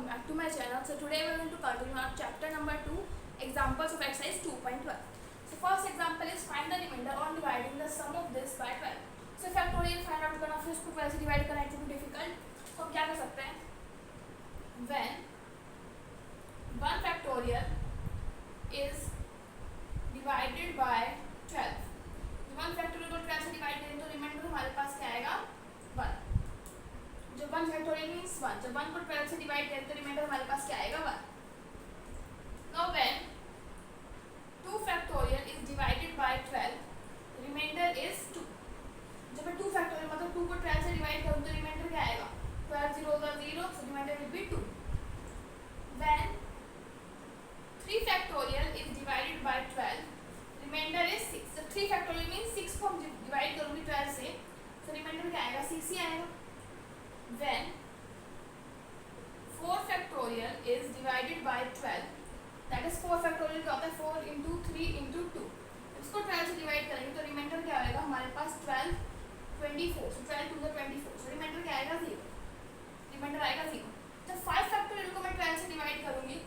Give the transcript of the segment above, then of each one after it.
welcome back to my channel. So today we are going to continue our chapter number 2, examples of exercise 2.12. So first example is find the remainder on dividing the sum of this by 12. So factorial find out करना, फिर उसको 12 से divide करना इतना difficult, तो हम क्या कर सकते हैं, when 1 factorial is divided by 12, 1 factorial को 12 से डिवाइड करें तो रिमाइंडर हमारे पास क्या आएगा 1. जब 1 फैक्टोरियल मींस 1, जब 1 को 12 से डिवाइड करें तो रिमाइंडर हमारे पास क्या आएगा 1. Now when 2 factorial is divided by 12, reminder is 2. जब मैं 2 फैक्टोरियल मतलब 2 को 12 से डिवाइड करूं तो रिमाइंडर क्या आएगा 12 0 0, so reminder will be 2. When 3 factorial is divided by 12, reminder is 6. जब 3 फैक्टोरियल मींस 6 को हम डिवाइड करूंगी 12 से, तो रिमाइंडर क्या आएगा 6 ही आएगा. When 4 factorial is divided by 12, that is 4 factorial क्या होता है 4 into 3 into 2. इसको 12 से डिवाइड करेंगे तो रिमाइंडर क्या आएगा हमारे पास 12 24, so 12 to the 24, so remainder क्या आएगा 0. रिमाइंडर आएगा 0. जब 5 फैक्टोरियल को मैं 12 से डिवाइड करूंगी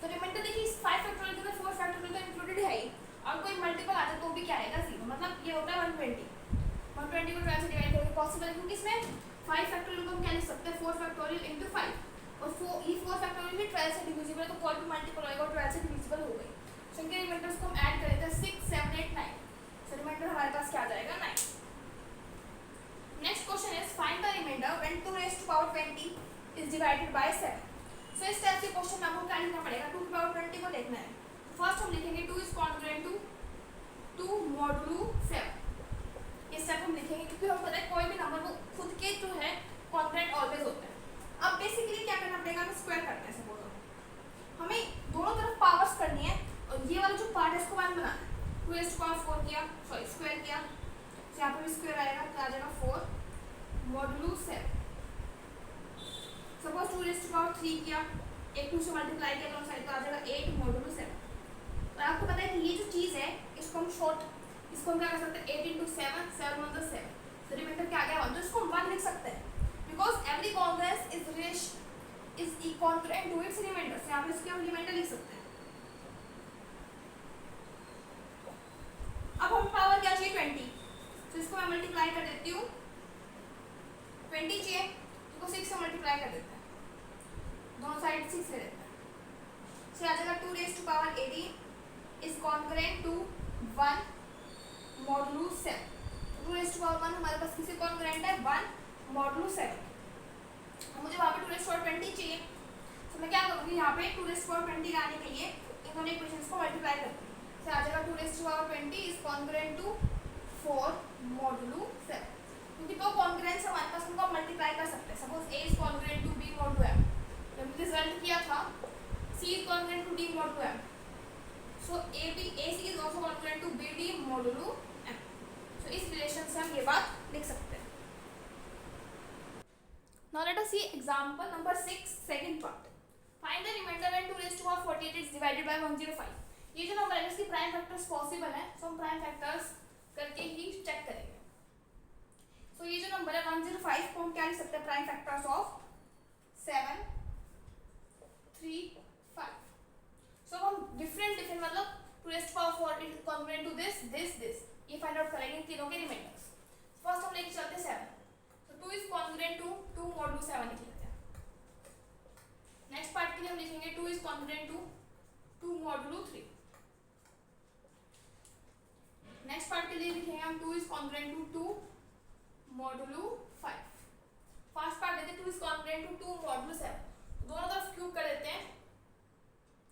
तो रिमाइंडर देखिए इस 5 फैक्टोरियल के अंदर 4 फैक्टोरियल तो इंक्लूडेड है ही, और कोई मल्टीपल आ जाए तो भी क्या आएगा 0. मतलब ये होता है 120. 120 को 12 से डिवाइड करेंगे पॉसिबल है क्योंकि इसमें 5 फैक्टोरियल को हम क्या लिख सकते हैं 4 फैक्टोरियल into 5, और 4 फैक्टोरियल भी 12 से डिविजिबल है तो कोई भी मल्टीपल होएगा और 12 से डिविजिबल हो गई. सो इनके रिमाइंडर्स को हम ऐड करें तो 6 7 8 9, सो रिमाइंडर हमारे पास क्या आ जाएगा 9. Next question is find the remainder when 2 raised to power 20 is divided by 7. So इस टाइप के क्वेश्चन में हमको क्या लिखना पड़ेगा, 2 की पावर 20 को देखना है. फर्स्ट हम लिखेंगे 2 इज कॉन्ग्रुएंट टू 2 मॉडुलो 7. ये स्टेप हम लिखेंगे क्योंकि हम पता है कोई भी नंबर वो खुद के जो है कॉन्ग्रुएंट ऑलवेज होता है. अब बेसिकली क्या करना पड़ेगा, हमें स्क्वायर करना है. सपोज हमें दोनों तरफ पावर्स करनी है और ये वाला जो पार्ट है इसको 1 बनाना है. 2 raised to power 4 किया, सॉरी स्क्वायर किया, तो यहाँ पे भी स्क्वायर आएगा तो आ जाएगा 4 modulo 7. Suppose 2 raised to power 3 किया, एक 2 से मल्टीप्लाई किया दोनों साइड तो आ जाएगा 8 मॉडुलो 7. और आपको पता है कि ये जो चीज़ है इसको हम शॉर्ट, इसको हम क्या कर सकते हैं 8 into 7, 7 on the 7, तो रिमाइंडर क्या आ गया 1. तो इसको हम 1 लिख सकते हैं because every congruence is equivalent to its remainder. से यहाँ पे इसके हम रिमाइंडर लिख सकते हैं. अब हम पावर क्या चाहिए 20, तो इसको मैं मल्टीप्लाई कर देती हूँ. 20 चाहिए तो 6 से मल्टीप्लाई कर देते हैं, दोनों साइड 6 ले लेते हैं. से आ जाएगा 2 raised to power 18 is congruent to 1 modulo 7. 2 raised to power 1 हमारे पास किसी कॉन्ग्रुएंट है 1 मॉडुलो 7. मुझे वहाँ पे 2 raised to power 20 चाहिए, तो मैं क्या करूँगी यहाँ पे 2 raised to power 20 लाने के लिए इन दोनों इक्वेशंस को मल्टीप्लाई करती हूँ. तो आ जाएगा 2 raised to power 20 is congruent to 4 modulo 7. क्योंकि दो कॉन्ग्रुएंट्स हमारे पास उनको मल्टीप्लाई कर सकते हैं. Suppose A is congruent to B modulo M, जब रिजल्ट किया था C is congruent to D modulo M, so AC is also congruent to BD modulo M. So इस रिलेशन से हम ये बात लिख सकते हैं. Now let us see example number 6, second part. Find the remainder when 2 raised to power 48 is divided by 105. ये जो नंबर है इसकी प्राइम फैक्टर्स पॉसिबल है, सो हम प्राइम फैक्टर्स करके ही चेक करेंगे. सो ये जो नंबर है 105 को हम क्या लिख सकते हैं प्राइम फैक्टर्स ऑफ 7 3 5. सो हम डिफरेंट मतलब 2 raised to power 4 is congruent to this ये फाइंड आउट करेंगे तीनों के रिमाइंडर्स. फर्स्ट हम लेके चलते 7, तो 2 is congruent to 2 मॉडुलो 7 लिख लेते हैं. नेक्स्ट पार्ट के लिए हम लिखेंगे 2 is congruent to 2 modulo 3. Next part के लिए लिखेंगे हम 2 is congruent to 2 modulo 5. First part लेते 2 is congruent to 2 मॉडुलो 7, दोनों तरफ क्यूब कर देते हैं,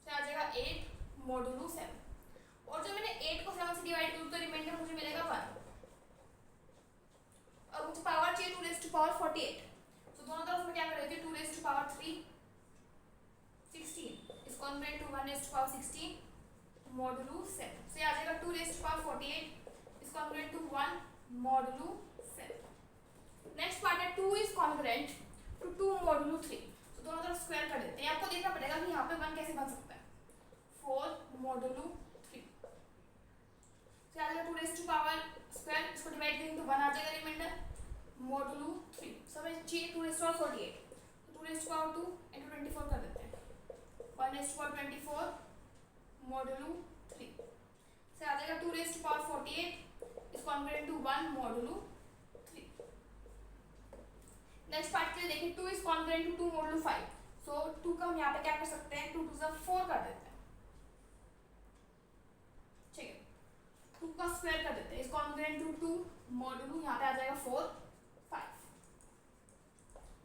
आ जाएगा 8 मॉडुलो 7. और जब मैंने 8 को 7 से डिवाइड किया तो रिमाइंडर मुझे मिलेगा 1. और मुझे पावर चाहिए 2 raised to power 48, तो दोनों तरफ मैं क्या कर रही थी 2 raised to power 3 16 is congruent to 1 raised to power 16 modulo 7. तो ये आ जाएगा 2 raised to power 48 is congruent to 1 modulo 7. Next part है 2 इज कॉन्ग्रुएंट टू 2 मॉडुलो 3, तो दोनों तरफ स्क्वायर कर देते हैं. आपको देखना पड़ेगा कि यहाँ पे 1 कैसे बन सकता है. 4 मॉडुलो 3 से आ जाएगा 2 raised to power स्क्वायर, इसको डिवाइड करेंगे तो 1 आ जाएगा रिमाइंडर मॉडुलो 3. सब चाहिए 2 raised to power 48, 2 raised power 2 into 24 कर देते हैं, 1 रेस्ट पावर 24 मॉडुलू 3 से आ जाएगा 2 raised power 48 is congruent to 1 modulo 3। Next part के लिए देखिए 2 is congruent to 2 modulo 5, so 2 का हम यहाँ पे क्या कर सकते हैं, 2 2 4 कर देते हैं, ठीक है, 2 का स्क्वायर कर देते हैं, इज कॉन्ग्रुएंट टू 2 मॉडुलू यहाँ पे आ जाएगा 4 5।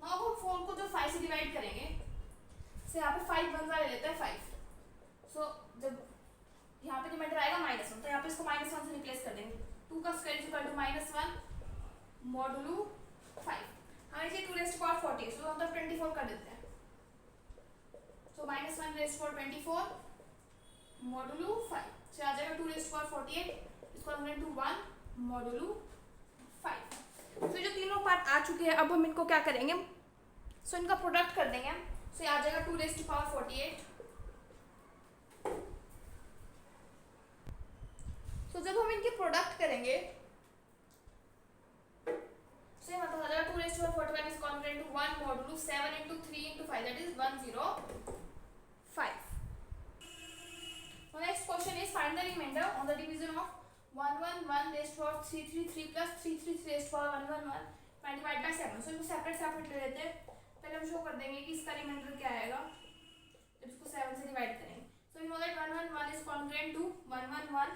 नाउ हम 4 को जो 5 से डिवाइड करेंगे, से यहाँ पे 5 बन ले लेते हैं 5, सो जब यहाँ पे रिमाइंडर आएगा -1, तो यहाँ पे इसको -1 से रिप्लेस कर देंगे, 2 का स्क्वायर इक्वल टू -1 मॉडुलू 5। हमें चाहिए 2 रेस्ट पावर 40, सो हम तो 24 कर देते हैं, सो -1 रेस्ट पावर 24 मॉडुलू 5 से आ जाएगा 2 रेस्ट पावर 48 इसको हम टू 1 मॉडुलू 5। तो जो तीनों पार्ट आ चुके हैं, अब हम इनको क्या करेंगे, सो इनका प्रोडक्ट कर देंगे, सो आ जाएगा 2 रेस्ट पावर 48। सो जब हम इनके प्रोडक्ट करेंगे, सो ये मतलब आ जाएगा 2 raised power 45 is congruent to 1 modulo 7 into 3 into 5 that is 105। So next question is find the remainder on the division of 111 raised to power 333 plus 333 raised to power 111 divided by 7। So इसको separate ले लेते हैं, पहले हम show कर देंगे कि इसका रिमाइंडर क्या आएगा जब इसको 7 से डिवाइड करेंगे। So we know that 111 is congruent to 111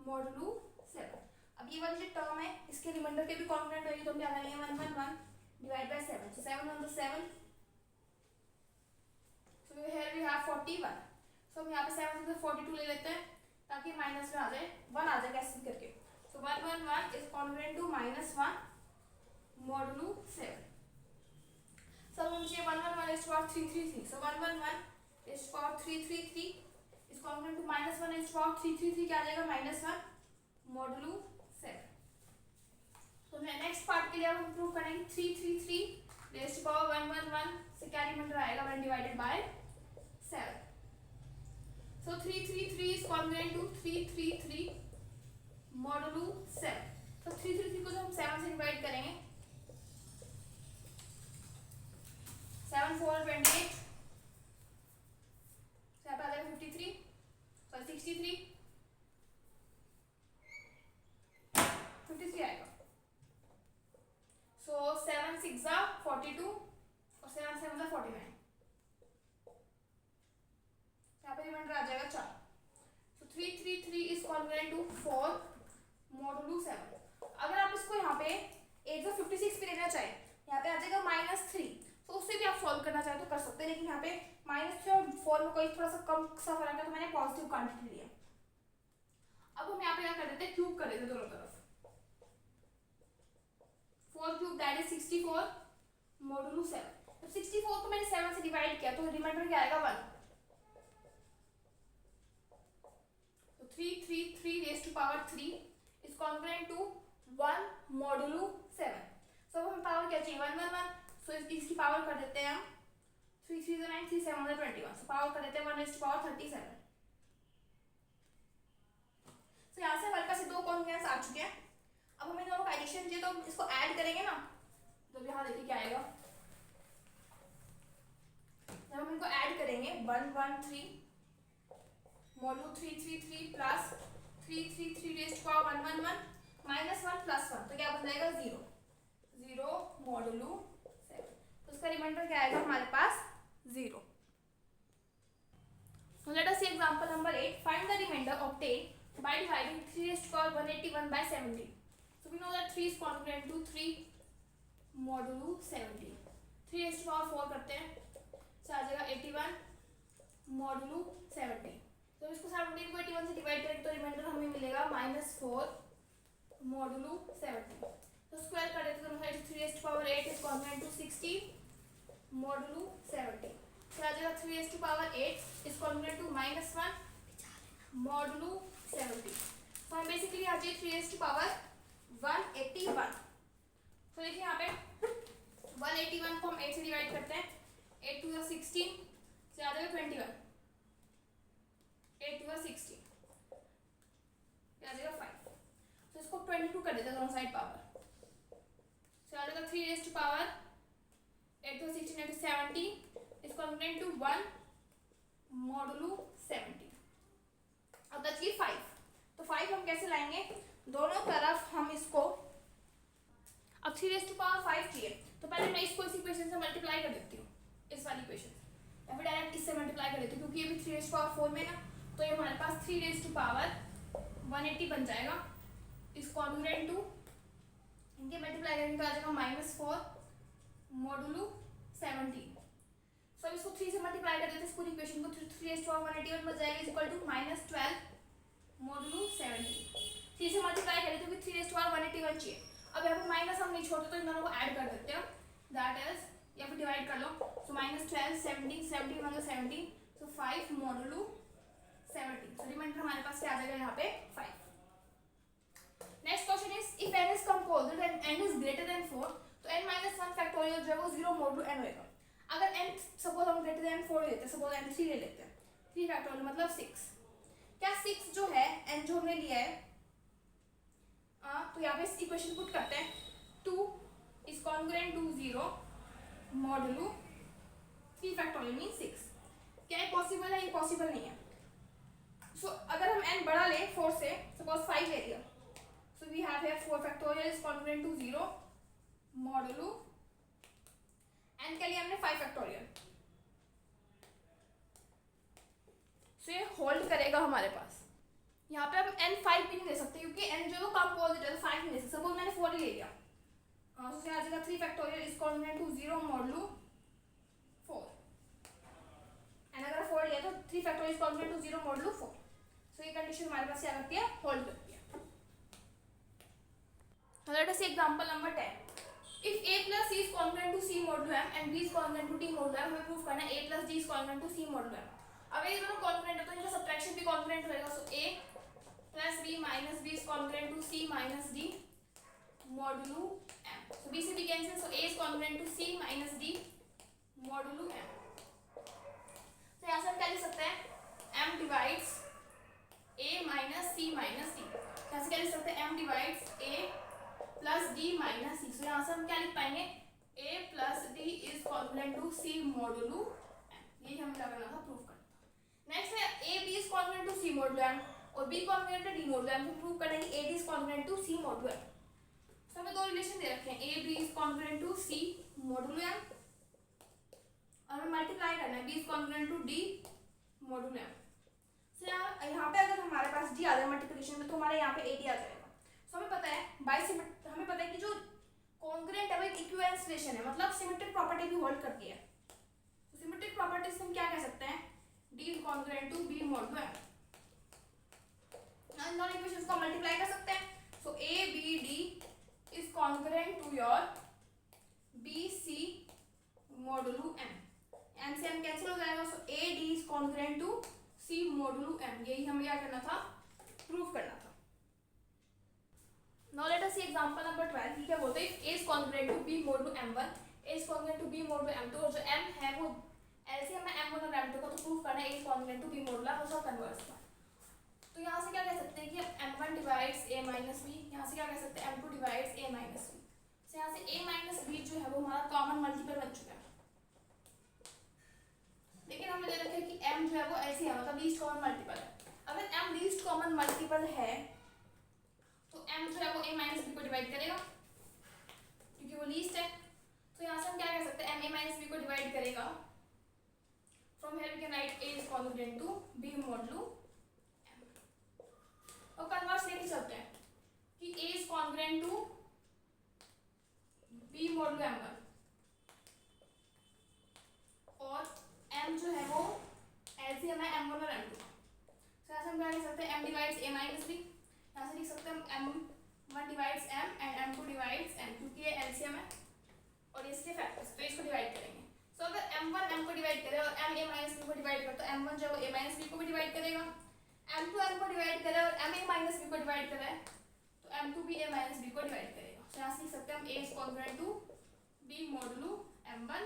मॉडुलू 7। अब ये वाली जो टर्म है इसके रिमाइंडर के भी कॉन्ग्रुएंट होगी, तो हम क्या करेंगे 111 divide by 7, so 7 on the 7, so here we have 41। तो हम यहाँ पे 7 से 42 ले लेते हैं ताकि माइनस में आ जाए, 1 आ जाए कैसे करके, so 111 is congruent to -1 modulo 7। सब हम चाहिए 111 is power 333, so 111 is power 333 is congruent to -1 is power 333 क्या आ जाएगा -1 मॉडुलू 7। तो नेक्स्ट पार्ट के लिए अब हम प्रूव करेंगे 333 रेज़्ड टू पावर 111 से क्या रिमाइंडर आएगा when divided by 7। So 333 is congruent to 333 मॉडुलू 7। तो 333 को जो हम 7 से डिवाइड करेंगे, 7 4 28, यहाँ पे आ जाएगा 53, सॉरी 63, 53 आएगा। सो 7 6 जा 42 और 7 7 जा 49, यहाँ पे रिमाइंडर आ जाएगा 4। तो 333 इज कॉन्ग्रुएंट टू 4 मॉडुलू 7। अगर आप इसको यहाँ पे 856 पे लेना चाहे, यहाँ पे आ जाएगा -3, तो उससे भी आप सॉल्व करना चाहे तो कर सकते हैं, लेकिन यहाँ पे -3 और 4 में कोई थोड़ा सा कम सा फर्क है, तो मैंने पॉजिटिव क्वांटिटी लिया। अब हम यहाँ पे क्या कर देते हैं, क्यूब कर देते हैं दोनों तरफ, 4 क्यूब दैट इज 64 मॉडुलू 7। तो 64 को मैंने 7 से डिवाइड किया तो रिमाइंडर क्या आएगा 1। 333 raised to power 3 is congruent to 1 modulo 7। सो हम पावर क्या चाहिए 111, सो इसकी पावर कर देते हैं हम 3 3 9 3 7 21, सो पावर कर देते हैं 1 raised to power 37। सो यहाँ से हमारे पास दो कॉन्ग्रुएंस आ चुके हैं। अब हमें दोनों का एडिशन चाहिए, तो इसको ऐड करेंगे ना, तो यहाँ देखिए क्या आएगा, जब हम इनको ऐड करेंगे 113 मॉडुलू 333 प्लस 333 रेज़्ड टू पावर 111 -1 + 1, तो क्या बन जाएगा 0 0 मॉडुलू 7। तो उसका रिमाइंडर क्या आएगा हमारे पास 0। So let us see example number 8. Find the remainder obtained by dividing 3 raised to power 181 by 70. So we know that 3 is congruent to 3 मॉडुलू 70। 3 raised to power 4 करते हैं, तो आ जाएगा 81 मॉडुलू 70। तो इसको 17 को 81 से डिवाइड करेंगे तो रिमाइंडर हमें मिलेगा -4 मॉडुलू 70। तो स्क्वायर कर देते हैं, तो 3 raised to power 8 is congruent to 60 modulo 70। तो आ जाएगा 3 raised to power 8 is congruent to -1 modulo 70। तो हम बेसिकली आ जाए 3 raised to power 181। तो देखिए यहाँ पे 181 को हम 8 से डिवाइड करते हैं, 8 2 16 से आ जाएगा 21, 8 2 16 आ जाएगा 5। तो इसको 22 कर देते हैं दोनों साइड पावर, से आ जाएगा 3 raised to power 8 2 16 into 70 is congruent to 1 modulo 70। अब बची 5, तो 5 हम कैसे लाएंगे, दोनों तरफ हम इसको, अब 3⁵ चाहिए तो पहले मैं इसको इस इक्वेशन से मल्टीप्लाई कर देती हूँ, इस वाली इक्वेशन से, या फिर डायरेक्ट इससे मल्टीप्लाई कर देती हूँ क्योंकि ये भी 3⁴ में ना, तो ये हमारे पास 3⁻180 बन जाएगा। इस कॉन्ग्रुएंट टू इनके मल्टीप्लाई करेंगे तो आ जाएगा -4 मॉडुलो 70। सो इसको 3 से मल्टीप्लाई कर देते हैं इस पूरी इक्वेशन को, 3⁻181 बन जाएगा इज इक्वल टू -12 मॉडुलो 70। 3 से मल्टीप्लाई करें तो फिर 3⁻181 चाहिए। अब यहाँ पे माइनस हम नहीं छोड़ते तो इन दोनों को ऐड कर देते हैं, दैट इज या फिर डिवाइड कर लो, सो -12 70 70 मतलब 70, सो 5 मॉडुलो 70। सो रिमाइंडर हमारे पास क्या आ जाएगा यहाँ पे 5। Next question is if n is composite and n is greater than 4 तो n - 1 फैक्टोरियल जो है वो 0 मॉडुलो n होएगा। अगर n सपोज हम ग्रेटर देन 4 लेते हैं, सपोज n 3 ले लेते हैं, 3 फैक्टोरियल मतलब 6, क्या 6 जो है n जो हमने लिया है, तो यहाँ पे इस इक्वेशन पुट करते हैं, 2 is congruent to 0 modulo 3 factorial mean 6। क्या ये पॉसिबल है, ये पॉसिबल नहीं है। सो अगर हम n बड़ा ले 4 से, सपोज 5 ले लिया, so we have here 4 factorial is congruent to 0 modulo n के लिए हमने 5 फैक्टोरियल, सो ये होल्ड करेगा हमारे पास। यहाँ पे हम n 5 भी नहीं ले सकते क्योंकि n जो है वो कंपोजिट है, 5 नहीं ले सकते। सपोज मैंने 4 ही ले लिया, तो आ जाएगा 3 factorial is congruent to 0 modulo 4, and अगर 4 लिया तो 3 factorial is congruent to 0 modulo 4। So ये कंडीशन हमारे पास क्या करती है, होल्ड करती है। Let us see example number 10। If a plus c is congruent to c modulo m and b is congruent to d modulo m, हमें prove करना है a plus d is congruent to c modulo m। अब ये दोनों congruent है तो इनका subtraction भी कॉन्ग्रुएंट होएगा, सो a plus b minus b is congruent to c minus d modulo m। so b से b cancel, so a is congruent to c minus d modulo m। तो यहाँ से हम क्या लिख सकते हैं, m divides a minus c minus d। यहाँ से क्या लिख सकते हैं, m divides a plus d minus c। so यहाँ से हम क्या लिख पाएंगे, a plus d is congruent to c modulo m। यही हमें करना था, प्रूव करना था। नेक्स्ट है a b is congruent to c modulo m और b congruent to d modulo m। Prove करना है कि a d is congruent to c modulo m। so हमें दो रिलेशन दे रखे हैं, a b is congruent to c modulo m और हमें मल्टीप्लाई करना है b is congruent to d modulo m। so यहाँ पे अगर हमारे पास d आ जाए मल्टीप्लिकेशन में तो हमारे यहाँ पे a d आ जाएगा। सो हमें पता है हमें पता है कि जो कॉन्ग्रुएंट है वो एक इक्विवेलेंस रिलेशन है, मतलब सिमेट्रिक प्रॉपर्टी भी होल्ड करती है। तो सिमेट्रिक प्रॉपर्टी से हम क्या कह सकते हैं, d is congruent to b modulo m। इन दोनों इक्वेशंस को मल्टीप्लाई कर सकते हैं, so a b d is congruent to your b c modulo m। m से m कैंसिल हो जाएगा, so a d is congruent to c modulo m। यही हमें क्या करना था, प्रूव करना था। Now let us see example number 12। क्या बोलते हैं, a is congruent to b modulo m1, a is congruent to b modulo m2 और जो m है वो LCM में m1 और m2 का, तो प्रूव करना है a is congruent to b modulo m और कन्वर्स का। तो यहाँ से क्या कह सकते हैं कि m1 divides a minus b, यहाँ से क्या कह सकते हैं m2 divides a minus b। तो यहाँ से a minus b जो है वो हमारा कॉमन मल्टीपल बन चुका है, लेकिन हमें दे रखा है कि m जो है वो LCM मतलब लीस्ट कॉमन मल्टीपल है। अगर m लीस्ट कॉमन मल्टीपल है तो m जो है वो a माइनस b को डिवाइड करेगा क्योंकि वो लीस्ट है। तो यहाँ से हम क्या कह सकते हैं, m a माइनस b को डिवाइड करेगा। From here we can write a is congruent to b modulo m। और कन्वर्स लेके चलते हैं कि a is congruent to b modulo m1 और m जो है वो LCM है m1 और m2। तो यहाँ से हम क्या कह सकते हैं, m divides a minus b। यहाँ से लिख सकते हैं m1 divides m and m2 divides m, क्योंकि ये LCM है और इसके फैक्टर्स, तो इसको डिवाइड करेंगे। सो अगर m1 m को डिवाइड करे और m a माइनस b को डिवाइड करे तो m1 जो है वो a माइनस b को भी डिवाइड करेगा, m2 m को डिवाइड करे और m a माइनस b को डिवाइड करे तो m2 भी a माइनस b को डिवाइड करेगा। सो यहाँ से लिख सकते हैं हम a is congruent to b modulo m1।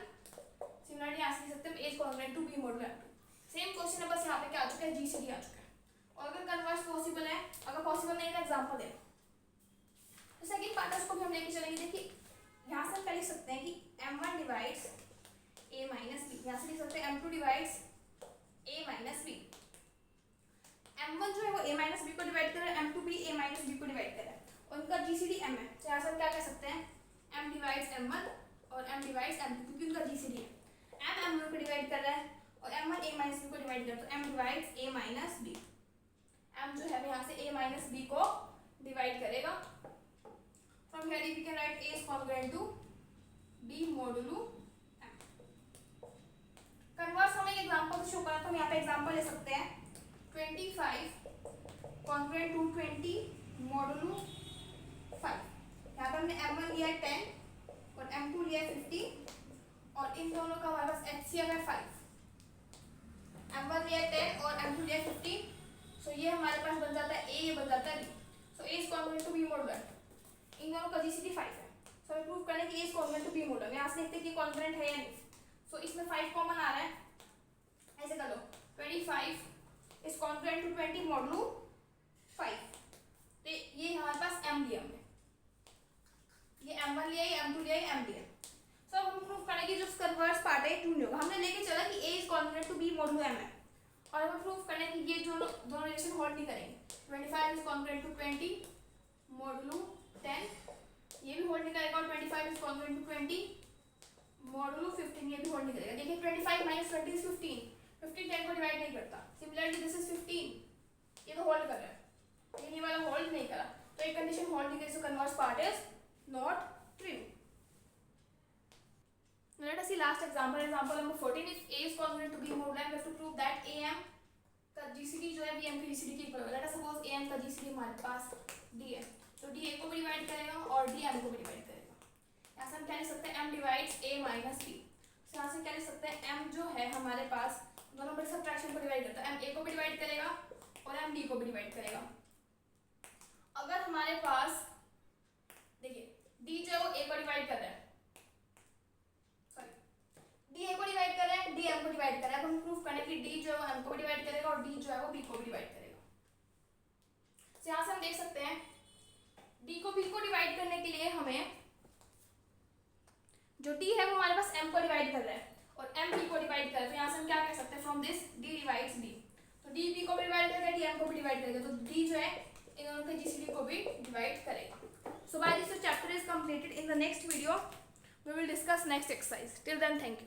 Similarly यहाँ से लिख सकते हैं a is congruent to b modulo m2। Same question है, बस यहाँ पे क्या आ चुका है, g से d आ चुका है। और अगर कन्वर्स पॉसिबल है, अगर पॉसिबल नहीं है तो एग्जांपल दे। तो सेकंड पार्ट उसको भी हम लेके चलेंगे। देखिए यहाँ से हम लिख सकते हैं कि m1 डिवाइड्स यहाँ से लिख सकते हैं m2 divides a minus B. m1 जो है वो a माइनस बी को डिवाइड कर रहा है, m2 भी a माइनस बी को डिवाइड कर रहा है, और उनका जीसीडी m है। तो यहाँ से हम क्या कह सकते हैं, m डिवाइड्स m1 और m डिवाइड्स m2, क्योंकि उनका जीसीडी है। m m1 को डिवाइड कर रहा है और m1 a माइनस बी को डिवाइड कर रहा है, तो m divides a minus B. m जो है यहाँ से a माइनस बी को डिवाइड करेगा। From here we can write a is congruent to b modulo m। Converse हमें एग्जांपल से शो करा, तो हम यहाँ पे एग्जांपल ले सकते हैं 25 कॉन्ग्रुएंट टू 20 मोडुलो 5। यहाँ पे हमने m1 लिया है 10 और m2 लिया है 15, और इन दोनों का हमारे पास एचसीएफ है 5। m1 लिया है 10 और m2 लिया है 15, सो ये हमारे पास बन जाता है a, ये बन जाता है b। So a is congruent to b modulo. इन दोनों का जीसीडी 5 है, सो हमें प्रूव करना है कि a is congruent to b modulo. यहाँ से देखते हैं कि कॉन्ग्रुएंट है या नहीं। सो इसमें 5 कॉमन आ रहा है, ऐसे कर लो 25 इज कॉन्ग्रुएंट टू 20 मोडुलो 5। तो ये हमारे पास m लिया हमने, ये m1 लिया, ये m2 लिया, ये m लिया। सो अब हम प्रूव करेंगे कि जो कन्वर्स पार्ट है ट्रू नहीं होगा। हमने लेके चला कि a is congruent to b modulo m है, और हमें प्रूव करना है कि ये जो दोनों रिलेशन होल्ड नहीं करेंगे। 25 इज कॉन्ग्रुएंट टू 20 मोडुलो 10, ये भी होल्ड नहीं करेगा, और 25 इज कॉन्ग्रुएंट टू 20 मोडुलो 15, ये भी होल्ड नहीं करेगा। देखिए 25 माइनस 20 इज 15, 15 10 को डिवाइड नहीं करता। सिमिलरली दिस इज 15, ये तो होल्ड कर रहा है, ये वाला होल्ड नहीं करा, तो एक कंडीशन होल्ड नहीं करी, so converse part is not true. Let us see last example. Example number 14. If A is congruent to B modulo m, we have to prove that AM का GCD जो है BM की GCD के equal होगा। Let us suppose AM का GCD हमारे पास D है, तो D A को भी डिवाइड करेगा और D M को भी डिवाइड करेगा। यहाँ से हम क्या लिख सकते हैं, M divides A minus B। यहाँ से क्या लिख सकते हैं, M जो है हमारे पास दोनों बड़े सब्ट्रैक्शन को डिवाइड करता है, M A को भी डिवाइड करेगा और M D को भी डिवाइड करेगा। अगर हमारे पास देखिए D जो है वो A को डिवाइड कर रहा है, डी ए को डिवाइड कर रहा है, डी एम को डिवाइड कर रहा है। अब हम प्रूफ करें कि डी जो है एम को भी डिवाइड करेगा और डी जो है वो बी को भी डिवाइड करेगा। तो यहाँ से हम देख सकते हैं डी को बी को डिवाइड करने के लिए हमें जो डी है वो हमारे पास एम को डिवाइड कर रहा है और एम बी को डिवाइड कर रहा है। तो यहाँ से हम क्या कह सकते हैं, from this D divides B. तो डी बी को भी डिवाइड करेगा, डी एम को भी डिवाइड करेगा, तो डी जो है इन दोनों के जीसीडी को भी डिवाइड करेगा। So by this chapter is completed. In the next video we will discuss next exercise. Till then, thank you.